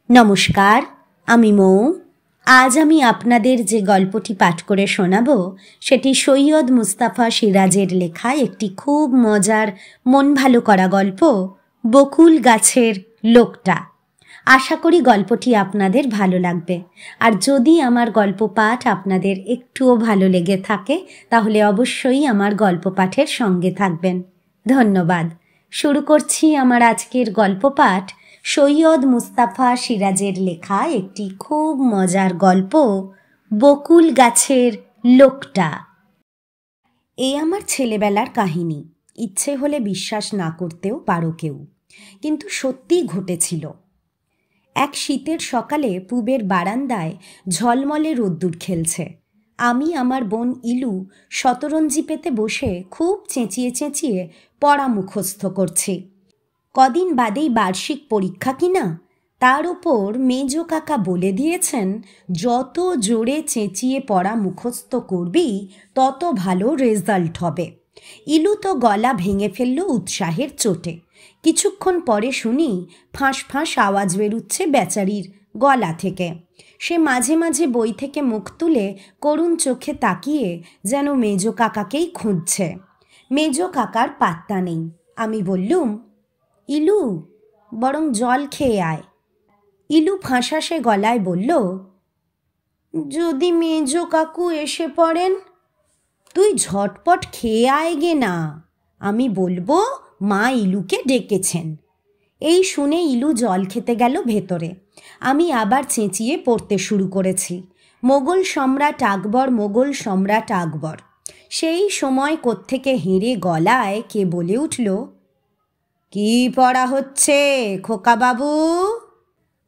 নমস্কার, আমি মৌ। আজ আমি আপনাদের যে গল্পটি পাঠ করে শোনাব সেটি সৈয়দ মুস্তাফা সিরাজের লেখা একটি খুব মজার, মন ভালো করা গল্প, বকুল গাছের লোকটা। আশা করি গল্পটি আপনাদের ভালো লাগবে। আর যদি আমার গল্প পাঠ আপনাদের একটুও ভালো লেগে থাকে তাহলে অবশ্যই আমার গল্প পাঠের সঙ্গে থাকবেন। ধন্যবাদ। শুরু করছি আমার আজকের গল্প পাঠ, সৈয়দ মুস্তাফা সিরাজের লেখা একটি খুব মজার গল্প, বকুল গাছের লোকটা। এই আমার ছেলেবেলার কাহিনী। ইচ্ছে হলে বিশ্বাস না করতেও পারো কেউ, কিন্তু সত্যিই ঘটেছিল। এক শীতের সকালে পুবের বারান্দায় ঝলমলে রোদ্দুর খেলছে। আমি আমার বোন ইলু শতরঞ্জি পেতে বসে খুব চেঁচিয়ে চেঁচিয়ে পড়া মুখস্থ করছি। কদিন বাদেই বার্ষিক পরীক্ষা কিনা, তার উপর মেজো কাকা বলে দিয়েছেন যত জোরে চেঁচিয়ে পড়া মুখস্থ করবি তত ভালো রেজাল্ট হবে। ইলু তো গলা ভেঙে ফেলল উৎসাহের চোটে। কিছুক্ষণ পরে শুনি ফাঁস ফাঁস আওয়াজ বেরুচ্ছে বেচারির গলা থেকে। সে মাঝে মাঝে বই থেকে মুখ তুলে করুণ চোখে তাকিয়ে যেন মেজো কাকাকেই খুঁজছে। মেজো কাকার পাত্তা নেই। আমি বললুম, ইলু, বরং জল খেয়ে আয়। ইলু ফাঁসাসে গলায় বলল, যদি মেজো কাকু এসে পড়েন? তুই ঝটপট খেয়ে আয় গে না, আমি বলবো মা ইলুকে ডেকেছেন। এই শুনে ইলু জল খেতে গেল ভেতরে। আমি আবার চেঁচিয়ে পড়তে শুরু করেছি, মোগল সম্রাট আকবর, মোগল সম্রাট আকবর। সেই সময় কোত্থেকে হেঁড়ে গলায় কে বলে উঠল, কি পড়া হচ্ছে খোকা বাবু?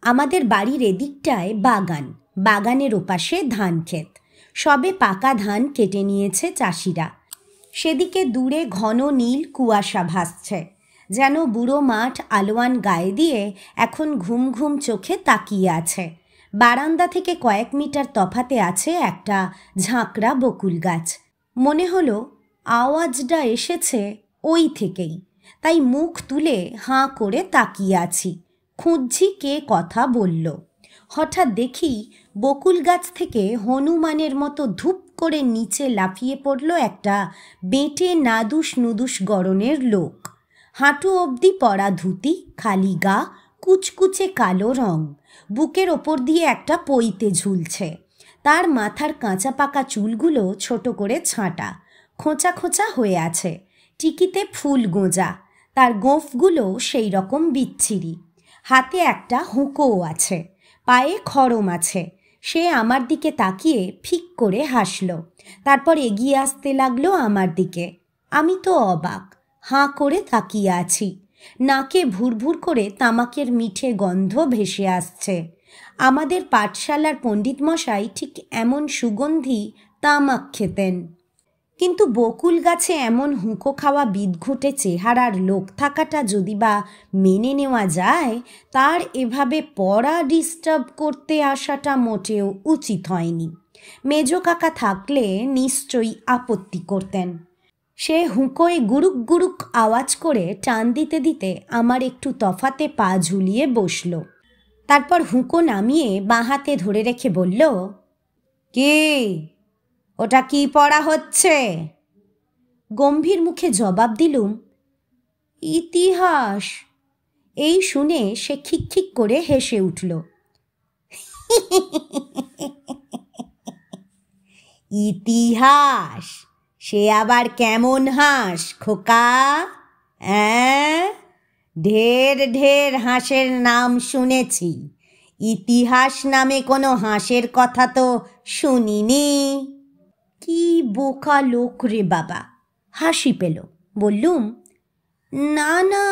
আমাদের বাড়ির এদিকটায় বাগান, বাগানের ওপাশে ধান ক্ষেত। সবে পাকা ধান কেটে নিয়েছে চাষিরা। সেদিকে দূরে ঘন নীল কুয়াশা ভাসছে, যেন বুড়ো মাঠ আলোয়ান গায়ে দিয়ে এখন ঘুম ঘুম চোখে তাকিয়ে আছে। বারান্দা থেকে কয়েক মিটার তফাতে আছে একটা ঝাঁকড়া বকুল গাছ। মনে হলো আওয়াজটা এসেছে ওই থেকেই, তাই মুখ তুলে হাঁ করে তাকিয়ে আছি, খুঁজছি কে কথা বলল। হঠাৎ দেখি বকুল গাছ থেকে হনুমানের মতো ধূপ করে নিচে লাফিয়ে পড়ল একটা বেঁটে নাদুস নুদুস গড়নের লোক। হাঁটু অবধি পরা ধুতি, খালি গা, কুচকুচে কালো রং, বুকের ওপর দিয়ে একটা পইতে ঝুলছে। তার মাথার কাঁচা পাকা চুলগুলো ছোট করে ছাঁটা, খোঁচা খোঁচা হয়ে আছে, টিকিতে ফুল গোঁজা। তার গোঁফগুলো সেই রকম বিচ্ছিরি। হাতে একটা হুঁকোও আছে, পায়ে খড়ম আছে। সে আমার দিকে তাকিয়ে ফিক করে হাসল, তারপর এগিয়ে আসতে লাগলো আমার দিকে। আমি তো অবাক, হাঁ করে তাকিয়ে আছি। নাকে ভুরভুর করে তামাকের মিঠে গন্ধ ভেসে আসছে। আমাদের পাঠশালার পণ্ডিত মশাই ঠিক এমন সুগন্ধি তামাক খেতেন। কিন্তু বকুল গাছে এমন হুঁকো খাওয়া বিদঘুটে চেহারার লোক থাকাটা যদি বা মেনে নেওয়া যায়, তার এভাবে পড়া ডিস্টার্ব করতে আসাটা মোটেও উচিত হয়নি। মেজো কাকা থাকলে নিশ্চয়ই আপত্তি করতেন। সে হুঁকোয় গুরুক গুরুক আওয়াজ করে টান দিতে দিতে আমার একটু তফাতে পা ঝুলিয়ে বসল। তারপর হুঁকো নামিয়ে বাঁ হাতে ধরে রেখে বলল, কে ওটা কি পড়া হচ্ছে? গম্ভীর মুখে জবাব দিলুম, ইতিহাস। এই শুনে সে খিকখিক করে হেসে উঠল। ইতিহাস? সে আবার কেমন হাঁস খোকা? ঢের ঢের হাঁসের নাম শুনেছি, ইতিহাস নামে কোনো হাঁসের কথা তো শুনিনি। কি বোকা লোক রে বাবা! হাসি পেল। বললুম, না না,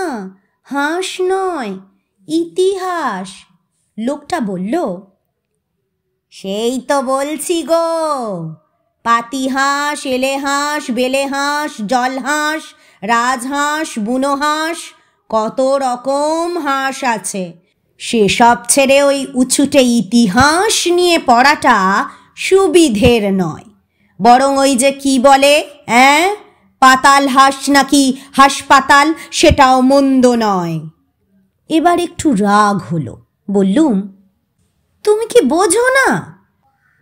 হাঁস নয়, ইতিহাস। লোকটা বলল, সেই তো বলছি গো, পাতি হাঁস, এলে হাঁস, বেলে হাঁস, জল হাঁস, রাজহাঁস, বুনো হাঁস, কত রকম হাঁস আছে। সেসব ছেড়ে ওই উছুটে ইতিহাস নিয়ে পড়াটা সুবিধের নয়। বরং ওই যে কি বলে, পাতাল হাঁস নাকি হাসপাতাল, সেটাও মন্দ নয়। এবার একটু রাগ হলো। বললুম, তুমি কি বোঝো না?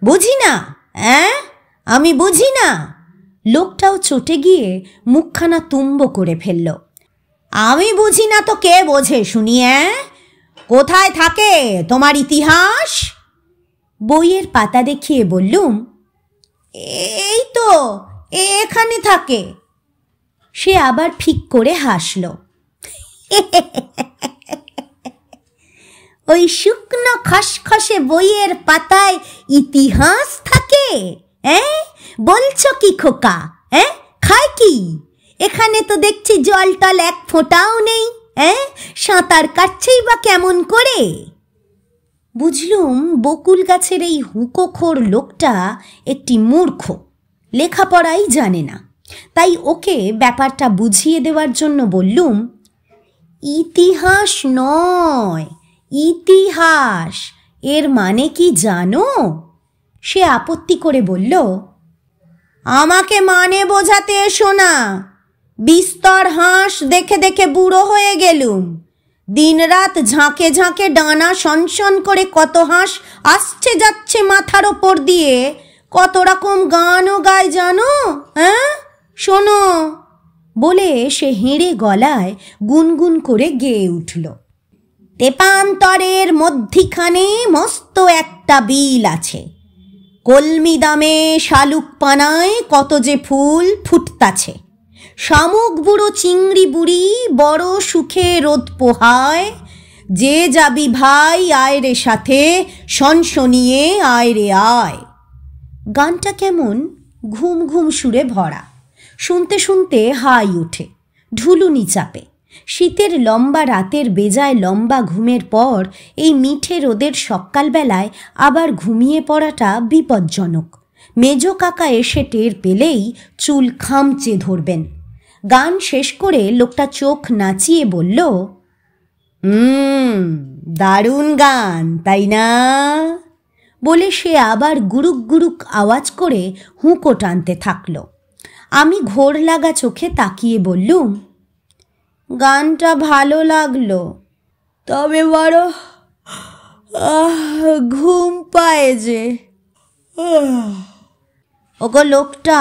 বুঝি না? আমি বুঝি না? লোকটাও চটে গিয়ে মুখখানা তুম্ব করে ফেলল। আমি বুঝি না তো কে বোঝে শুনি? কোথায় থাকে তোমার ইতিহাস? বইয়ের পাতা দেখিয়ে বললুম, এই তো এখানে থাকে। সে আবার ফিক করে হাসল। ওই শুকনো খসখসে বইয়ের পাতায় ইতিহাস থাকে? বলছো কি খোকা? খায় কি? এখানে তো দেখছি জল টল এক ফোঁটাও নেই। সাঁতার কাটছেই বা কেমন করে? বুঝলুম বকুল গাছের এই হুঁকোখোর লোকটা একটি মূর্খ, লেখাপড়াই জানে না। তাই ওকে ব্যাপারটা বুঝিয়ে দেওয়ার জন্য বললুম, ইতিহাস নয়, ইতিহাস। এর মানে কি জানো? সে আপত্তি করে বলল, আমাকে মানে বোঝাতে এসো না। বিস্তর হাঁস দেখে দেখে বুড়ো হয়ে গেলুম। দিনরাত ঝাঁকে ঝাঁকে ডানা সনসন করে কত হাঁস আসছে যাচ্ছে মাথার ওপর দিয়ে। কত রকম গানও গায় জানো? শোনো। বলে সে হেঁড়ে গলায় গুনগুন করে গেয়ে উঠল। তেপান্তরের মধ্যিখানে মস্ত একটা বিল আছে। কলমি দামে শালুক পানায় কত যে ফুল ফুটতাছে। শামুক বুড়ো চিংড়ি বুড়ি বড় সুখে রোদ পোহায়। যে যাবি ভাই আয় রে সাথে, শনশনিয়ে আয় রে আয়। গানটা কেমন ঘুম ঘুম সুরে ভরা। শুনতে শুনতে হাই ওঠে, ঢুলুনি চাপে। শীতের লম্বা রাতের বেজায় লম্বা ঘুমের পর এই মিঠে রোদের সকালবেলায় আবার ঘুমিয়ে পড়াটা বিপজ্জনক। মেজো কাকা এসে টের পেলেই চুল খামচে ধরবেন। গান শেষ করে লোকটা চোখ নাচিয়ে বলল, দারুণ গান, তাই না? বলে সে আবার গুরুক গুরুক আওয়াজ করে হুঁকো টানতে থাকল। আমি ঘোর লাগা চোখে তাকিয়ে বললুম, গানটা ভালো লাগলো, তবে বড় ঘুম পায় যে। ওগো লোকটা,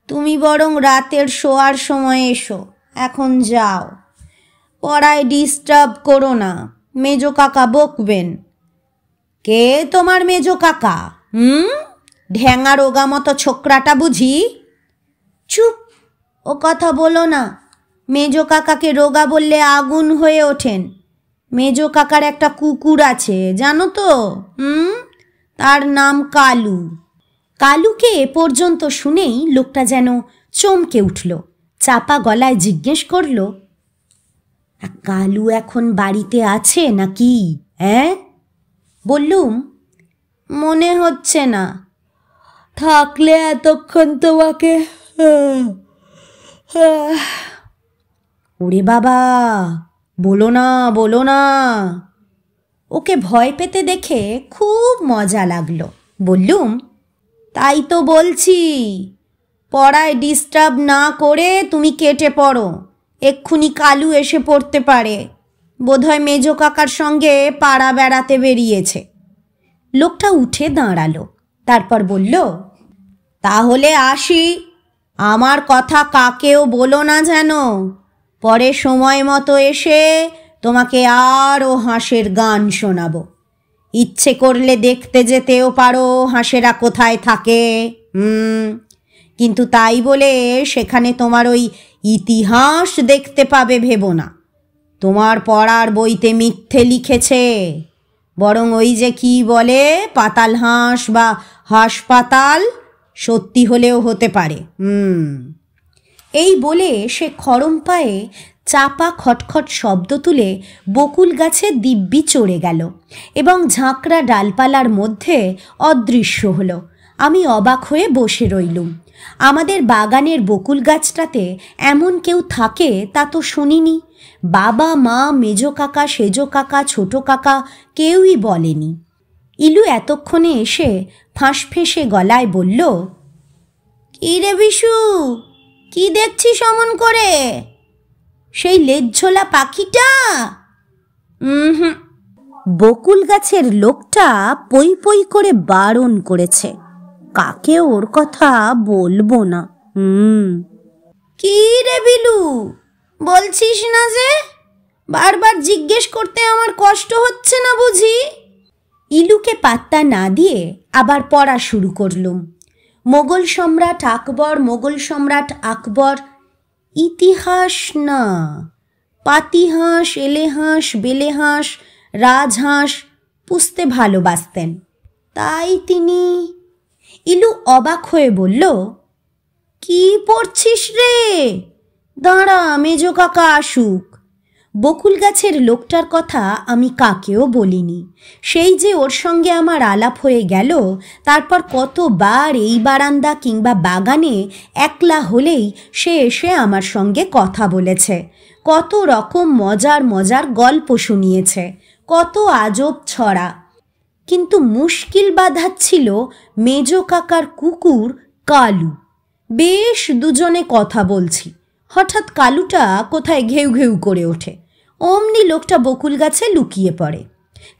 তুমি বরং রাতের শোয়ার সময় এসো, এখন যাও। পড়ায় ডিস্টার্ব করো না, মেজো কাকা বকবেন। কে তোমার মেজো কাকা? ঢ্যাঙা রোগা মতো ছোকরাটা বুঝি? চুপ, ও কথা বলো না। মেজো কাকাকে রোগা বললে আগুন হয়ে ওঠেন। মেজো কাকার একটা কুকুর আছে জানো তো? তার নাম কালু। কালুকে এ পর্যন্ত শুনেই লোকটা যেন চমকে উঠল। চাপা গলায় জিজ্ঞেস করল, কালু এখন বাড়িতে আছে নাকি? বললুম, মনে হচ্ছে না। থাকলে এতক্ষণ তোমাকে। ওরে বাবা, বলো না বলো না। ওকে ভয় পেতে দেখে খুব মজা লাগলো। বললুম, তাই তো বলছি, পড়ায় ডিস্টার্ব না করে তুমি কেটে পড়ো। এক্ষুনি কালু এসে পড়তে পারে। বোধহয় মেজো কাকার সঙ্গে পাড়া বেড়াতে বেরিয়েছে। লোকটা উঠে দাঁড়ালো, তারপর বলল, তাহলে আসি। আমার কথা কাকেও বলো না যেন। পরে সময় মতো এসে তোমাকে আরও হাঁসের গান শোনাবো। ইচ্ছে করলে দেখতে যেতেও পারো হাঁসেরা কোথায় থাকে। কিন্তু তাই বলে সেখানে তোমার ওই ইতিহাস দেখতে পাবে ভেবো না। তোমার পড়ার বইতে মিথ্যে লিখেছে। বরং ওই যে কি বলে পাতাল হাঁস বা হাসপাতাল, সত্যি হলেও হতে পারে। এই বলে সে খড়ম পায়ে চাপা খটখট শব্দ তুলে বকুল গাছে দিব্যি চড়ে গেল এবং ঝাঁকড়া ডালপালার মধ্যে অদৃশ্য হলো। আমি অবাক হয়ে বসে রইলুম। আমাদের বাগানের বকুল গাছটাতে এমন কেউ থাকে তা তো শুনিনি। বাবা মা মেজো কাকা সেজো কাকা ছোট কাকা কেউই বলেনি। ইলু এতক্ষণে এসে ফাঁসফেঁসে গলায় বলল, কি রে বিশু, কি দেখছিস অমন করে? সেই লেজঝোলা পাখিটা? বকুল গাছের লোকটা পই পই করে বারণ করেছে, কাকে ওর কথা বলবো না। কি রে বিলু, বলছিস না যে? বারবার জিজ্ঞেস করতে আমার কষ্ট হচ্ছে না বুঝি? ইলুকে পাত্তা না দিয়ে আবার পড়া শুরু করলুম। মোগল সম্রাট আকবর, মোগল সম্রাট আকবর, ইতিহাস না, পাতিহাঁস, এলেহাঁস, বেলেহাঁস, রাজহাঁস পুষতে ভালোবাসতেন, তাই তিনি। ইলু অবাক হয়ে বলল, কি পড়ছিস রে? দাঁড়া, মেজো কাকা আসুক। বকুল গাছের লোকটার কথা আমি কাকেও বলিনি। সেই যে ওর সঙ্গে আমার আলাপ হয়ে গেল, তারপর কতবার এই বারান্দা কিংবা বাগানে একলা হলেই সে এসে আমার সঙ্গে কথা বলেছে, কত রকম মজার মজার গল্প শুনিয়েছে, কত আজব ছড়া। কিন্তু মুশকিল বাধাচ্ছিল মেজো কাকার কুকুর কালু। বেশ দুজনে কথা বলছি, হঠাৎ কালুটা কোথায় ঘেউ ঘেউ করে ওঠে। অমনি লোকটা বকুল গাছে লুকিয়ে পড়ে।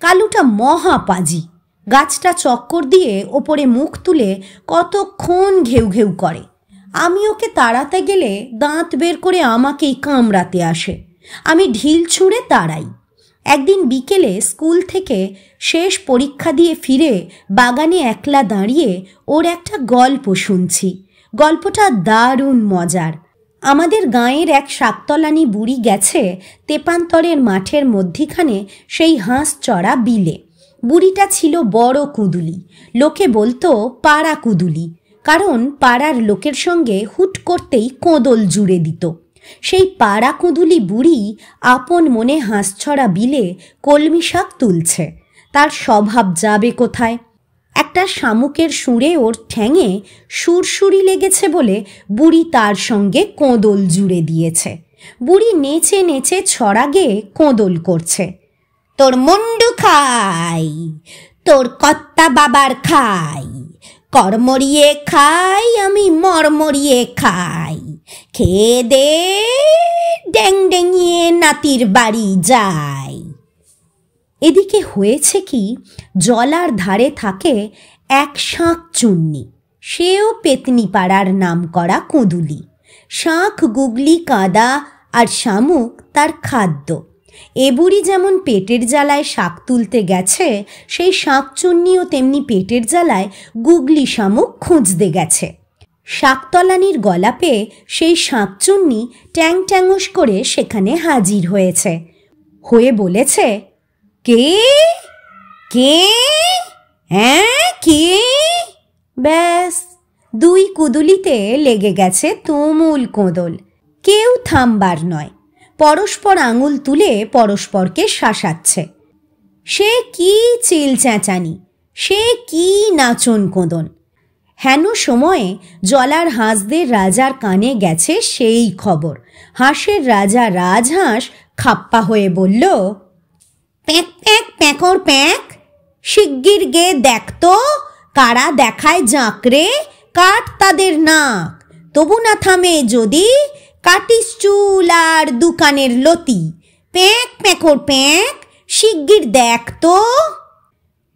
কালুটা মহাপাজি, গাছটা চক্কর দিয়ে ওপরে মুখ তুলে কতক্ষণ ঘেউ ঘেউ করে। আমি ওকে তাড়াতে গেলে দাঁত বের করে আমাকেই কামড়াতে আসে। আমি ঢিল ছুঁড়ে তাড়াই। একদিন বিকেলে স্কুল থেকে শেষ পরীক্ষা দিয়ে ফিরে বাগানে একলা দাঁড়িয়ে ওর একটা গল্প শুনছি। গল্পটা দারুণ মজার। আমাদের গাঁয়ের এক শাকতলানি বুড়ি গেছে তেপান্তরের মাঠের মধ্যিখানে সেই হাঁস চড়া বিলে। বুড়িটা ছিল বড় কুঁদুলি, লোকে বলতো পাড়া কুঁদুলি, কারণ পাড়ার লোকের সঙ্গে হুট করতেই কোঁদল জুড়ে দিত। সেই পাড়া কুঁদুলি বুড়ি আপন মনে হাঁস ছড়া বিলে কলমি শাক তুলছে। তার স্বভাব যাবে কোথায়? একটা শামুকের সুরে ওর ঠ্যাঙে সুরসুরি লেগেছে বলে বুড়ি তার সঙ্গে কোঁদল জুড়ে দিয়েছে। বুড়ি নেচে নেচে ছড়া গেয়ে কোঁদল করছে। তোর মুন্ডু খাই, তোর কর্তা বাবার খাই, করমরিয়ে খাই, আমি মরমরিয়ে খাই, খেয়ে দে ড্যাং ড্যাঙিয়ে নাতির বাড়ি যাই। এদিকে হয়েছে কি, জলার ধারে থাকে এক শাঁখ চুন্নি, সেও পেতনি পাড়ার নাম করা কুঁদুলি। শাঁখ, গুগলি, কাঁদা আর শামুক তার খাদ্য। এ বুড়ি যেমন পেটের জ্বালায় শাক তুলতে গেছে, সেই শাঁকচুন্নিও তেমনি পেটের জ্বালায় গুগলি শামুক খুঁজতে গেছে। শাকতলানির গলা পেয়ে সেই শাঁকচুন্নি ট্যাং ট্যাঙস করে সেখানে হাজির হয়েছে। হয়ে বলেছে, কে কে হ্যাঁ কে? ব্যাস, দুই কুদুলিতে লেগে গেছে তুমুল কোঁদল। কেউ থামবার নয়, পরস্পর আঙুল তুলে পরস্পরকে শাসাচ্ছে। সে কি চিল চেঁচানি, সে কি নাচন কোঁদন। হেন সময়ে জলার হাঁসদের রাজার কানে গেছে সেই খবর। হাঁসের রাজা রাজহাঁস খাপ্পা হয়ে বলল, প্যাঁক প্যাঁক প্যাঁকর প্যাঁক, শিগগির গে দেখতো কারা দেখায় জাঁকড়ে, কাট তাদের নাক, তবু না থামে যদি কাটিস চুল আর দোকানের লতি, প্যাঁক প্যাঁকর প্যাঁক, শিগগির দেখতো।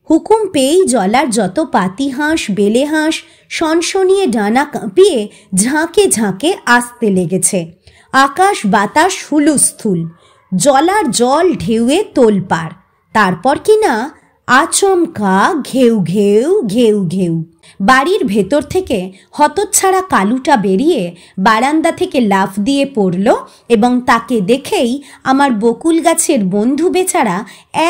হুকুম পেয়েই জলার যত পাতি হাঁস, বেলে হাঁস সনসনিয়ে ডানা কাঁপিয়ে ঝাঁকে ঝাঁকে আসতে লেগেছে। আকাশ বাতাস হুলুস্থুল, জলার জল ঢেউয়ে তোলপাড়। তারপর কিনা আচমকা ঘেউ ঘেউ ঘেউ ঘেউ। বাড়ির ভেতর থেকে হতচ্ছাড়া কালুটা বেরিয়ে বারান্দা থেকে লাফ দিয়ে পড়ল এবং তাকে দেখেই আমার বকুল গাছের বন্ধু বেচারা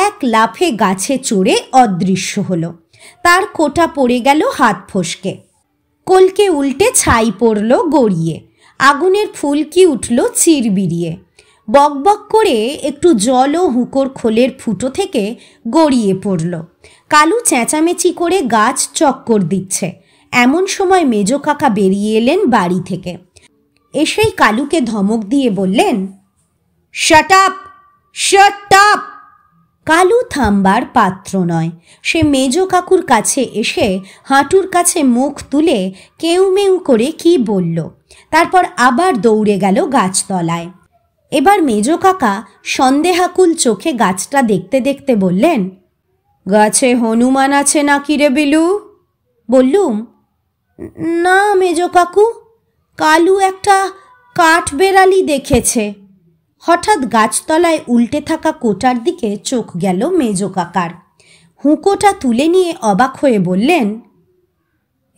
এক লাফে গাছে চড়ে অদৃশ্য হলো। তার কোটা পড়ে গেল হাত ফসকে, কলকে উল্টে ছাই পড়ল গড়িয়ে, আগুনের ফুলকি উঠল চিরবিরিয়ে। বকবক করে একটু জলও হুঁকোর খোলের ফুটো থেকে গড়িয়ে পড়ল। কালু চেঁচামেচি করে গাছ চক্কর দিচ্ছে। এমন সময় মেজো কাকা বেরিয়ে এলেন বাড়ি থেকে। এসেই কালুকে ধমক দিয়ে বললেন, shut up, shut up. Kalu থামবার পাত্র নয়। সে মেজো কাকুর কাছে এসে হাঁটুর কাছে মুখ তুলে কেউ মেউ করে কি বলল, তারপর আবার দৌড়ে গেল গাছতলায়। এবার মেজ কাকা সন্দেহাকুল চোখে গাছটা দেখতে দেখতে বললেন, গাছে হনুমান আছে নাকি রে বিলু? বললুম, না মেজ কাকু, কালু একটা কাঠবেড়ালি দেখেছে। হঠাৎ গাছতলায় উল্টে থাকা কোটার দিকে চোখ গেল মেজ কাকার। হুঁকোটা তুলে নিয়ে অবাক হয়ে বললেন,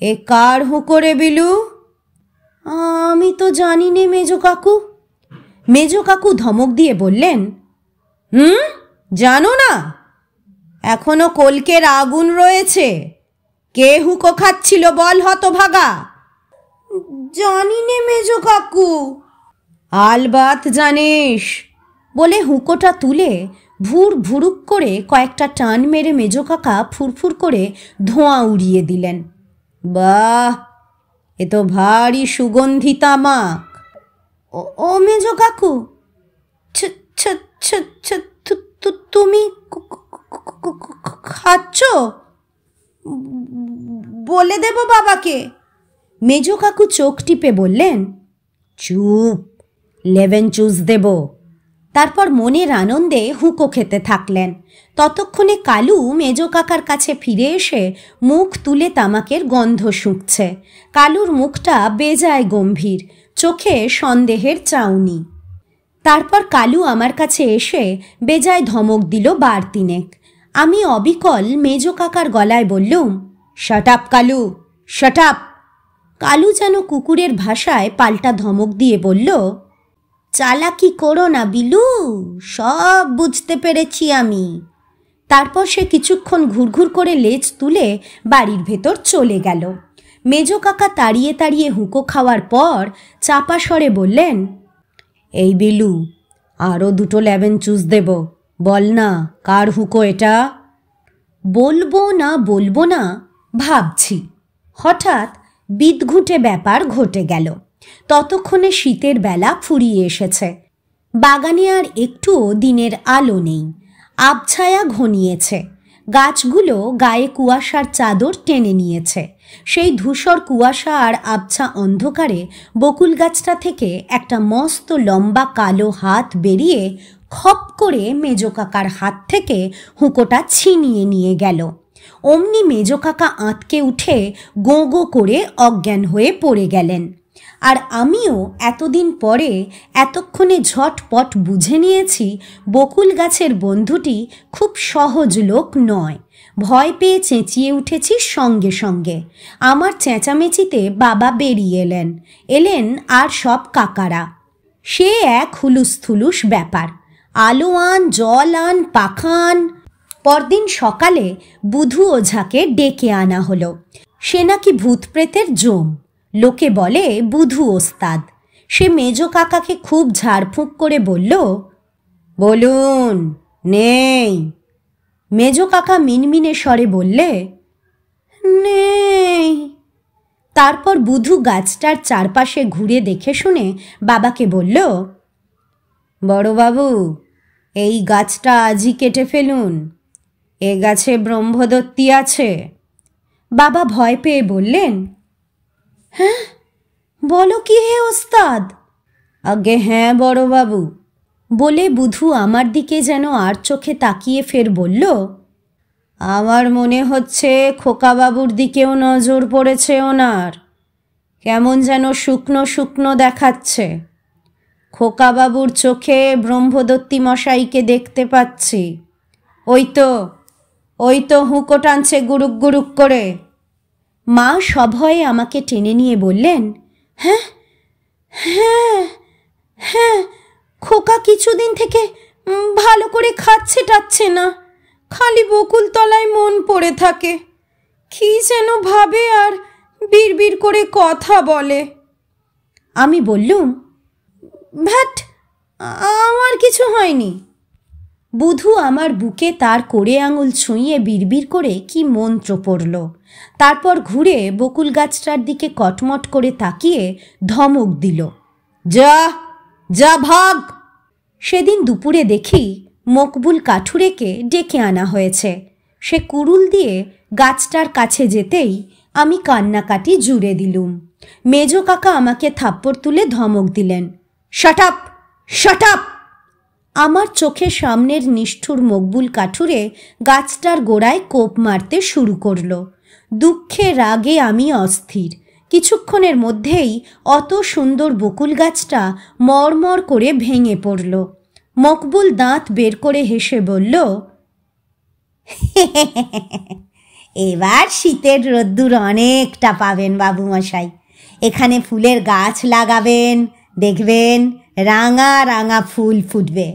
এ কার হুঁকো রে বিলু? আমি তো জানি নে মেজ কাকু। মেজ কাকু ধমক দিয়ে বললেন, জানো না? এখনো কলকের আগুন রয়েছে। কে হুঁকো খাচ্ছিল বল হতভাগা? জানি নে মেজ কাকু। আলবাত জানিস। বলে হুঁকোটা তুলে ভুর ভুরুক করে কয়েকটা টান মেরে মেজ কাকা ফুরফুর করে ধোঁয়া উড়িয়ে দিলেন। বাহ, এ তো ভারী সুগন্ধি তামাক। ও মেজ কাকু, তুমি খাচ্ছ? বলে দেব বাবাকে। মেজ কাকু চোখ টিপে বললেন, চুপ, লেভেন চুজ দেব। তারপর মনের আনন্দে হুঁকো খেতে থাকলেন। ততক্ষণে কালু মেজ কাকার কাছে ফিরে এসে মুখ তুলে তামাকের গন্ধ শুঁকছে। কালুর মুখটা বেজায় গম্ভীর, চোখে সন্দেহের চাউনি। তারপর কালু আমার কাছে এসে বেজায় ধমক দিল বার তিনেক। আমি অবিকল মেজ কাকার গলায় বললুম, শাট আপ কালু, শাট আপ। কালু যেন কুকুরের ভাষায় পাল্টা ধমক দিয়ে বলল, চালাকি করো না বিলু, সব বুঝতে পেরেছি আমি। তারপর সে কিছুক্ষণ ঘুরঘুর করে লেজ তুলে বাড়ির ভেতর চলে গেল। মেজ কাকা তাড়িয়ে তাড়িয়ে হুঁকো খাওয়ার পর চাপা স্বরে বললেন, এই বিলু, আরও দুটো লেভেন চুজ দেব, বল না কার হুঁকো এটা? বলবো না ভাবছি। হঠাৎ বিদঘুটে ব্যাপার ঘটে গেল। ততক্ষণে শীতের বেলা ফুরিয়ে এসেছে। বাগানে আর একটুও দিনের আলো নেই। আবছায়া ঘনিয়েছে। গাছগুলো গায়ে কুয়াশার চাদর টেনে নিয়েছে। সেই ধূসর কুয়াশা আর আবছা অন্ধকারে বকুল গাছটা থেকে একটা মস্ত লম্বা কালো হাত বেরিয়ে খপ করে মেজ কাকার হাত থেকে হুঁকোটা ছিনিয়ে নিয়ে গেল। অমনি মেজ কাকা আঁতকে উঠে গোঁ গোঁ করে অজ্ঞান হয়ে পড়ে গেলেন। আর আমিও এতদিন পরে এতক্ষণে ঝটপট বুঝে নিয়েছি বকুল গাছের বন্ধুটি খুব সহজ লোক নয়। ভয় পেয়ে চেঁচিয়ে উঠেছি সঙ্গে সঙ্গে। আমার চেঁচামেচিতে বাবা বেরিয়ে এলেন আর সব কাকারা। সে এক হুলুস-থুলুস ব্যাপার। আলো আন, জল আন, পাখা আন। পরদিন সকালে বুধু ওঝাকে ডেকে আনা হলো। সে নাকি ভূত প্রেতের জম। লোকে বলে বুধু ওস্তাদ। সে মেজ কাকাকে খুব ঝাড়ফুঁক করে বলল, বলুন। নেই। মেজ কাকা মিনমিনে স্বরে বললে, নেই। তারপর বুধু গাছটার চারপাশে ঘুরে দেখে শুনে বাবাকে বলল, বড়বাবু, এই গাছটা আজই কেটে ফেলুন। এ গাছে ব্রহ্মদত্তি আছে। বাবা ভয় পেয়ে বললেন, হ্যাঁ, বলো কি হে ওস্তাদ? আগে হ্যাঁ বড়বাবু। বলে বুধু আমার দিকে যেন আর চোখে তাকিয়ে ফের বলল, আমার মনে হচ্ছে খোকাবাবুর দিকেও নজর পড়েছে ওনার। কেমন যেন শুকনো শুকনো দেখাচ্ছে। খোকাবাবুর চোখে ব্রহ্মদত্তি মশাইকে দেখতে পাচ্ছি। ওই তো হুঁকো টানছে গুরুক গুরুক করে। মা সভয়ে আমাকে টেনে নিয়ে বললেন, হ্যাঁ হ্যাঁ হ্যাঁ, খোকা কিছুদিন থেকে ভালো করে খাচ্ছে টাচ্ছে না, খালি বকুল তলায় মন পড়ে থাকে। কি যেন ভাবে আর বিড়বিড় করে কথা বলে। আমি বললুম, ভ্যাট, আমার কিছু হয়নি। বুধু আমার বুকে তার কোড়ে আঙুল ছুঁয়ে বিড়বিড় করে কি মন্ত্র পড়ল। তারপর ঘুরে বকুল গাছটার দিকে কটমট করে তাকিয়ে ধমক দিল, যা যা ভাগ। সেদিন দুপুরে দেখি মকবুল কাঠুরেকে ডেকে আনা হয়েছে। সে কুড়ুল দিয়ে গাছটার কাছে যেতেই আমি কান্নাকাটি জুড়ে দিলুম। মেজ কাকা আমাকে থাপ্পড় তুলে ধমক দিলেন, শাট আপ, শাট আপ। আমার চোখের সামনের নিষ্ঠুর মকবুল কাঠুরে গাছটার গোড়ায় কোপ মারতে শুরু করলো। দুঃখে রাগে আমি অস্থির। কিছুক্ষণের মধ্যেই অত সুন্দর বকুল গাছটা মরমর করে ভেঙে পড়ল। মকবুল দাঁত বের করে হেসে বলল, এবার শীতের রোদ্দুর অনেকটা পাবেন বাবুমশাই। এখানে ফুলের গাছ লাগাবেন, দেখবেন রাঙা রাঙা ফুল ফুটবে।